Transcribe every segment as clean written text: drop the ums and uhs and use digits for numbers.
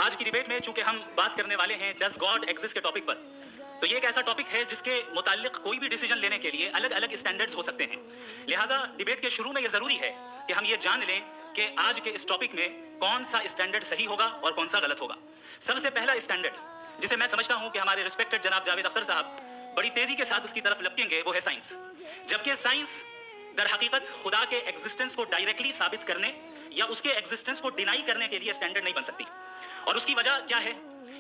آج کی ڈیبیٹ میں چونکہ ہم بات کرنے والے ہیں ڈز گاڈ ایگزسٹ کے ٹاپک پر، تو یہ ایک ایسا ٹاپک ہے جس کے متعلق کوئی بھی ڈیسیجن لینے کے لیے الگ الگ اسٹینڈرڈز ہو سکتے ہیں. لہٰذا ڈیبیٹ کے شروع میں یہ ضروری ہے کہ ہم یہ جان لیں کہ آج کے اس ٹاپک میں کون سا اسٹینڈرڈ صحیح ہوگا اور کون سا غلط ہوگا. سب سے پہلا اسٹینڈرڈ جسے میں سمجھتا ہوں کہ ہمارے ریسپیکٹڈ جناب جاوید اختر صاحب بڑی تیزی کے ساتھ اس کی طرف لپکیں گے، وہ ہے سائنس. جبکہ سائنس در حقیقت خدا کے ایگزسٹنس کو ڈائریکٹلی ثابت کرنے یا اس کے ایگزسٹنس کو ڈینائی کرنے کے لیے اسٹینڈرڈ نہیں بن سکتی. اور اس کی وجہ کیا ہے؟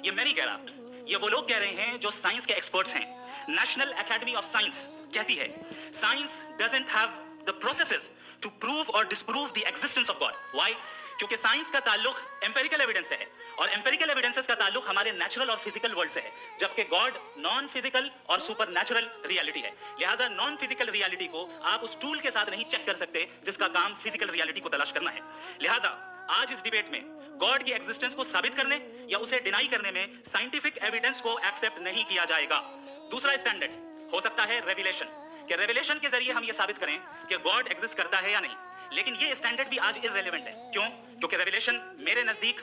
یہ میں نہیں کہہ رہا، یہ وہ لوگ کہہ رہے ہیں جو سائنس کے ایکسپرٹس ہیں. نیشنل اکیڈمی آف سائنس کہتی ہے science doesn't have the processes to prove or disprove the existence of God. Why? کیونکہ سائنس کا تعلق امپیریکل ایویڈنس سے ہے اور امپیریکل ایویڈنسز کا تعلق ہمارے نیچرل اور فزیکل ورلڈ سے ہے، جبکہ گاڈ نان فزیکل اور سپر نیچرل ریالٹی ہے. لہٰذا نان فزیکل ریالٹی کو آپ اس ٹول کے ساتھ نہیں چیک کر سکتے جس کا کام فزیکل ریالٹی کو تلاش کرنا ہے. لہٰذا آج اس ڈیبیٹ میں گاڈ کی ایگزسٹنس کو ثابت کرنے یا اسے ڈینائی کرنے میں سائنٹیفک ایویڈنس کو ایکسپٹ نہیں کیا جائے گا. دوسرا اسٹینڈرڈ ہو سکتا ہے ریویلیشن، کہ ریویلیشن کے ذریعے ہم یہ ثابت کریں کہ گاڈ ایگزسٹ کرتا ہے یا نہیں. لیکن یہ اسٹینڈرڈ بھی آج ارریلیونٹ ہے. کیوں؟ کیونکہ ریویلیشن میرے نزدیک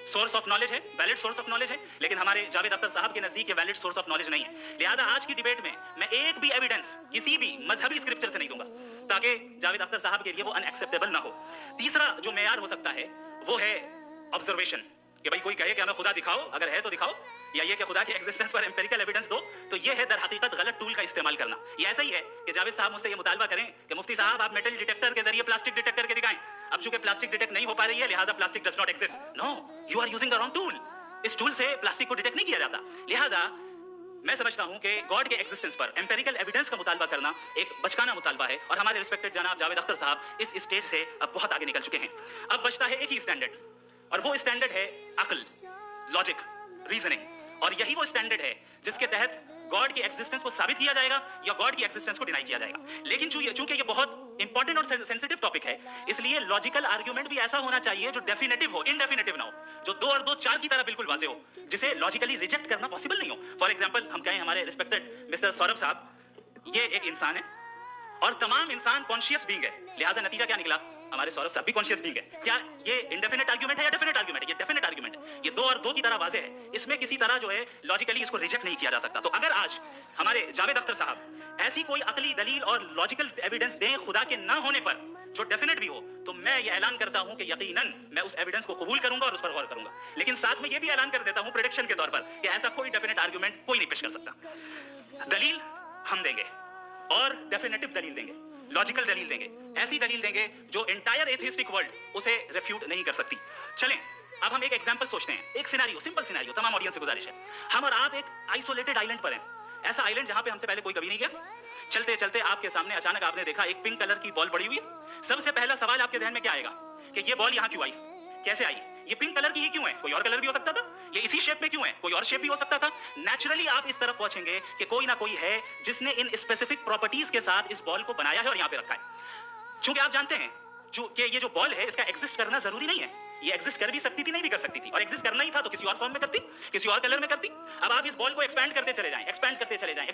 سورس آف نالج ہے، ویلڈ سورس آف نالج ہے، لیکن ہمارے جاوید اختر صاحب کے نزدیک یہ ویلڈ سورس آف نالج نہیں ہے. لہٰذا آج کی ڈیبیٹ میں ایک بھی ایویڈنس کسی بھی مذہبی اسکرپچر سے نہیں دوں گا تاکہ جاوید اختر صاحب کے لیے وہ ان ایکسیپٹیبل نہ ہو. تیسرا جو معیار ہو سکتا ہے وہ ہے آبزرویشن، کہ بھائی کوئی کہے کہ ہمیں خدا دکھاؤ، اگر ہے تو دکھاؤ، یا یہ کہ خدا کی ایگزسٹنس پر امپیریکل ایویڈنس دو، تو یہ ہے در حقیقت غلط ٹول کا استعمال کرنا. یہ ایسا ہی ہے کہ جاوید صاحب مجھ سے یہ مطالبہ کریں کہ مفتی صاحب آپ میٹل ڈیٹیکٹر کے ذریعے پلاسٹک ڈیٹیکٹ کر کے دکھائیں. اب چونکہ پلاسٹک ڈیٹیکٹ نہیں ہو پا رہی ہے لہٰذا plastic does not exist. No, you are using the wrong tool. اس ٹول سے پلاسٹک کو ڈیٹیکٹ نہیں کیا جاتا. لہٰذا میں سمجھتا ہوں کہ گاڈ کے ایگزسٹنس پر امپیریکل ایویڈنس کا مطالبہ کرنا ایک بچکانہ مطالبہ ہے، اور ہمارے ریسپیکٹڈ جناب جاوید اختر صاحب اس اسٹیج سے اب بہت آگے نکل چکے ہیں. اب بچتا ہے ایک ہی اسٹینڈرڈ، اور وہ اسٹینڈرڈ ہے عقل، لاجک، ریزننگ. اور یہی وہ اسٹینڈرڈ ہے جس کے تحت گاڈ کی ایگزسٹنس کو ثابت کیا جائے گا یا گاڈ کی ایگزسٹنس کو ڈینائی کیا جائے گا. لیکن چونکہ یہ بہت امپورٹنٹ اور سینسیٹیو ٹاپک ہے، اس لیے لاجیکل آرگیومنٹ بھی ایسا ہونا چاہیے جو ڈیفینیٹو ہو، انڈیفینیٹو نہ ہو، جو 2 اور 2 4 کی طرح بالکل واضح ہو، جسے لاجیکلی ریجیکٹ کرنا پاسبل نہیں ہو. فار ایگزامپل ہم کہیں ہمارے ریسپیکٹڈ مسٹر سوربھ صاحب یہ ایک انسان ہے اور تمام انسان کانشیس بینگ ہے. لہٰذا نتیجہ کیا نکلا؟ ہمارے سوربھ صاحب بھی کانشیس بینگ ہے. کیا یہ انڈیفینٹ آرگیومنٹ ہے یا ڈیفینٹ آرگیومنٹ ہے؟ یہ ڈیفینٹ آرگیومنٹ ہے. یہ 2 اور 2 کی طرح واضح ہے، اس میں کسی طرح جو ہے لاجیکلی اس کو ریجیکٹ نہیں کیا جا سکتا. تو اگر آج ہمارے جاوید اختر صاحب ایسی کوئی عقلی دلیل اور لاجیکل ایویڈنس دیں خدا کے نہ ہونے پر جو ڈیفینٹ بھی ہو، تو میں یہ اعلان کرتا ہوں کہ یقیناً میں اس ایویڈنس کو قبول کروں گا اور اس پر غور کروں گا. لیکن ساتھ میں یہ بھی اعلان کر دیتا ہوں پریڈکشن کے طور پر کہ ایسا کوئی ڈیفینٹ آرگیومنٹ کوئی نہیں پیش کر سکتا. دلیل ہم دیں گے اور ڈیفینیٹو دلیل دیں گے، لاجیکل دلیل دیں گے، ایسی دلیل دیں گے جو انٹائر ایتھیسٹک ورلڈ اسے ریفیوٹ نہیں کر سکتی. چلیں اب ہم ایک ایگزامپل سوچتے ہیں، ایک سیناریو، سمپل سیناریو. تمام آڈینس سے گزارش ہے، ہم اور آپ ایک آئسولیٹڈ آئیلینڈ پر ہیں، ایسا آئیلینڈ جہاں پہ ہم سے پہلے کوئی کبھی نہیں گیا. چلتے چلتے آپ کے سامنے اچانک آپ نے دیکھا ایک پنک کلر کی بال پڑی ہوئی ہے. سب سے پہلا سوال آپ کے ذہن میں کیا آئے گا کہ یہ بال یہاں کیوں آئی، کیسے آئی؟ یہ پنک کلر کی ہی کیوں ہے؟ کوئی اور کلر بھی ہو سکتا تھا. یہ اسی شیپ میں کیوں ہے؟ کوئی اور شیپ بھی ہو سکتا تھا. نیچرلی آپ اس طرف پہنچیں گے کہ کوئی نہ کوئی ہے جس نے ان اسپیسیفک پراپرٹیز کے ساتھ اس بال کو بنایا ہے اور یہاں پہ رکھا ہے. چونکہ آپ جانتے ہیں کہ یہ جو بال ہے اس کا ایگزسٹ کرنا ضروری نہیں ہے. یہ ایگزسٹ کر بھی سکتی تھی، نہیں بھی کر سکتی تھی، اور ایگزسٹ کرنا ہی تھا تو کسی اور فارم میں کرتی، کسی اور کلر میں کرتی. اب آپ اس بال کو ایکسپینڈ کرتے چلے جائیں، ایکسپینڈ کرتے چلے جائیں.